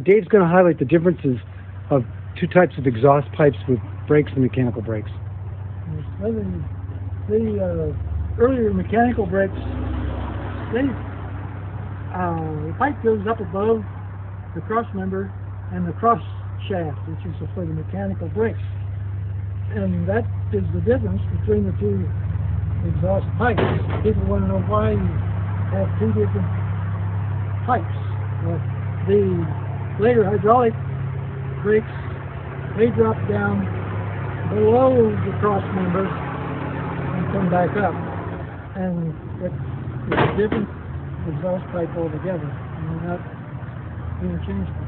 Dave's going to highlight the differences of two types of exhaust pipes with brakes and mechanical brakes. Well, the earlier mechanical brakes, the pipe goes up above the cross member and the cross shaft, which is for the mechanical brakes. And that is the difference between the two exhaust pipes. People want to know why you have two different pipes. Well, the later hydraulic brakes, they drop down below the cross member and come back up. And it's a different exhaust pipe altogether. And they're not interchangeable.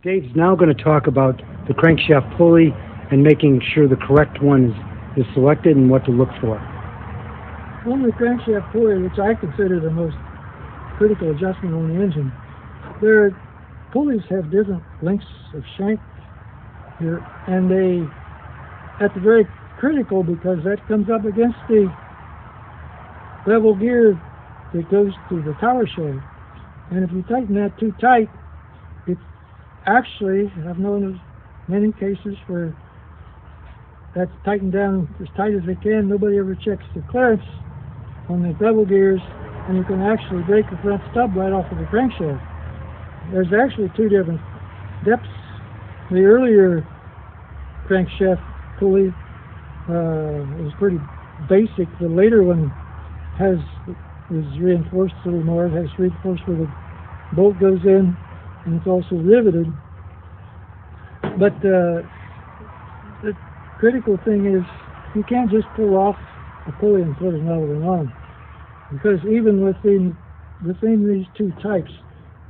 Dave's now going to talk about the crankshaft pulley and making sure the correct one is selected and what to look for. On the crankshaft pulley, which I consider the most critical adjustment on the engine, their pulleys have different lengths of shank here, and that's very critical because that comes up against the bevel gear that goes to the tower shaft. And if you tighten that too tight, actually, I've known of many cases where that's tightened down as tight as they can. Nobody ever checks the clearance on the bevel gears, and you can actually break the front stub right off of the crankshaft. There's actually two different depths. The earlier crankshaft pulley was pretty basic. The later one is reinforced a little more. It has reinforced where the bolt goes in, and it's also riveted. But the critical thing is you can't just pull off a pulley and put another one on, because even within these two types,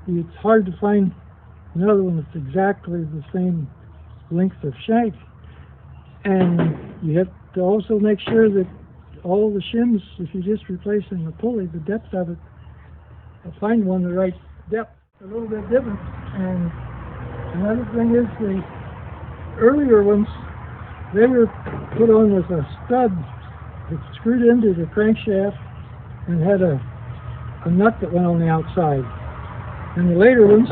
it's hard to find another one that's exactly the same length of shank. And you have to also make sure that all the shims, if you're just replacing the pulley, the depth of it, find one the right depth. A little bit different. And another thing is the earlier ones, they were put on with a stud that screwed into the crankshaft and had a nut that went on the outside. And the later ones,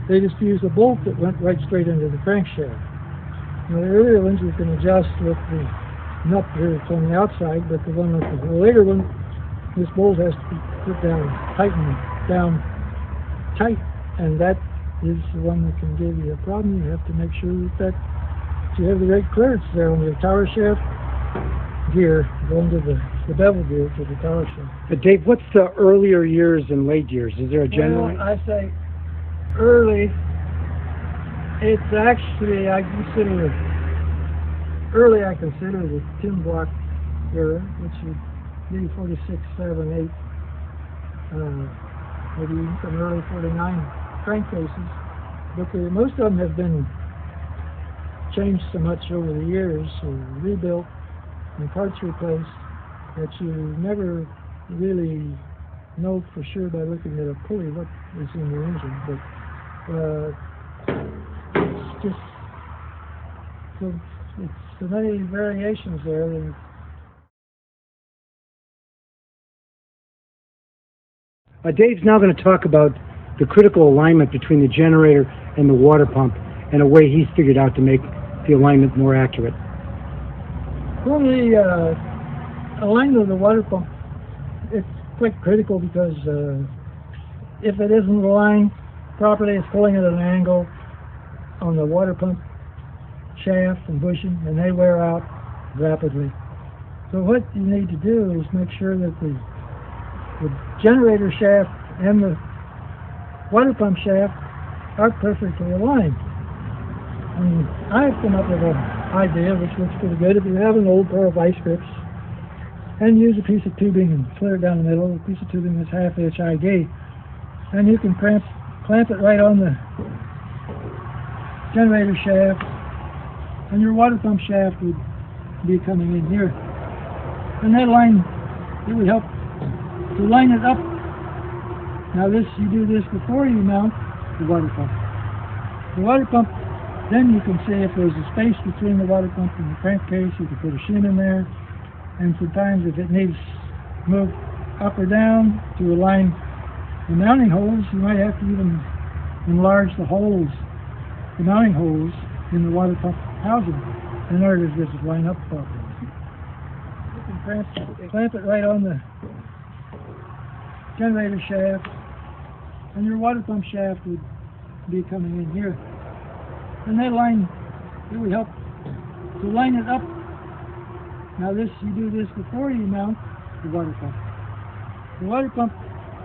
they just used a bolt that went right straight into the crankshaft. Now the earlier ones you can adjust with the nut here that's on the outside, but the later one, this bolt has to be put down, tightened down tight, and that is the one that can give you a problem. You have to make sure that you have the right clearance there on your tower shaft gear going to the bevel gear to the tower shaft. But Dave, what's the earlier years and late years? Is there a general? Well, I say early. It's actually, I consider the tin block era, which is maybe 46, 7, 8. Maybe even from early 49 crankcases, but most of them have been changed so much over the years, or rebuilt and parts replaced, that you never really know for sure by looking at a pulley what is in your engine. But it's just so many variations there. And Dave's now going to talk about the critical alignment between the generator and the water pump and a way he's figured out to make the alignment more accurate. Well, the alignment of the water pump, it's quite critical because if it isn't aligned properly, it's pulling at an angle on the water pump shaft and bushing, and they wear out rapidly. So what you need to do is make sure that the generator shaft and the water pump shaft are perfectly aligned. And I've come up with an idea which looks pretty good. If you have an old pair of vice grips and use a piece of tubing and clear it down the middle, a piece of tubing that's half-inch high gauge, and you can clamp it right on the generator shaft, and your water pump shaft would be coming in here. And that line, it would help to line it up. Now you do this before you mount the water pump. The water pump, then you can see if there's a space between the water pump and the crankcase, you can put a shim in there. And sometimes if it needs moved up or down to align the mounting holes, you might have to even enlarge the holes, the mounting holes in the water pump housing in order to get it line up properly. You can clamp it right on the generator shaft, and your water pump shaft would be coming in here. And that line really help to line it up. Now this, you do this before you mount the water pump. The water pump,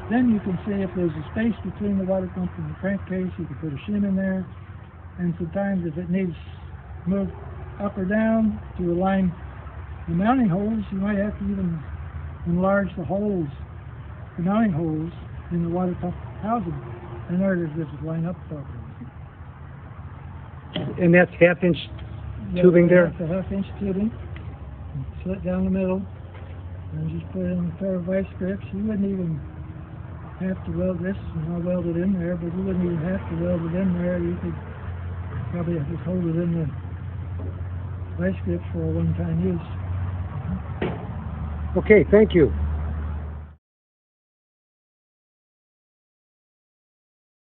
then you can see if there's a space between the water pump and the crankcase, you can put a shim in there. And sometimes if it needs moved up or down to align the mounting holes, you might have to even enlarge the holes, the mounting holes in the water pump housing in order to get it line up properly. And that's half-inch tubing there? That's a half-inch tubing. Slit down the middle, and just put in a pair of vice grips. You wouldn't even have to weld this, and I'll weld it in there, but you wouldn't even have to weld it in there. You could probably just hold it in the vice grips for a one-time use. Okay, thank you.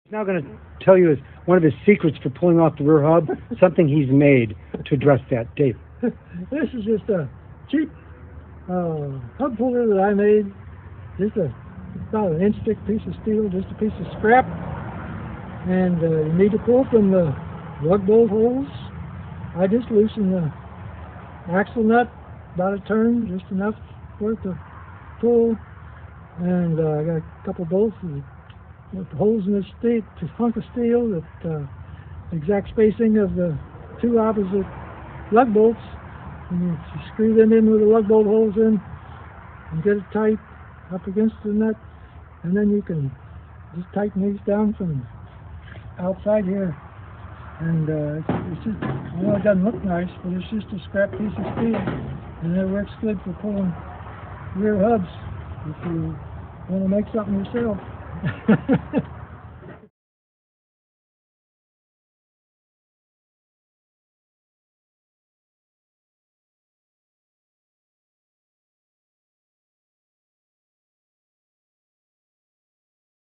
He's now going to tell you one of his secrets for pulling off the rear hub, something he's made to address that. Dave. This is just a cheap hub puller that I made. Just about an inch thick piece of steel, just a piece of scrap. And you need to pull from the lug bolt holes. I just loosen the axle nut about a turn, just enough for it to pull. And I got a couple bolts with holes in this hunk of steel that exact spacing of the two opposite lug bolts, and you screw them in with the lug bolt holes in and get it tight up against the nut, and then you can just tighten these down from outside here. And it's just, I know it doesn't look nice, but it's just a scrap piece of steel, and it works good for pulling rear hubs if you want to make something yourself.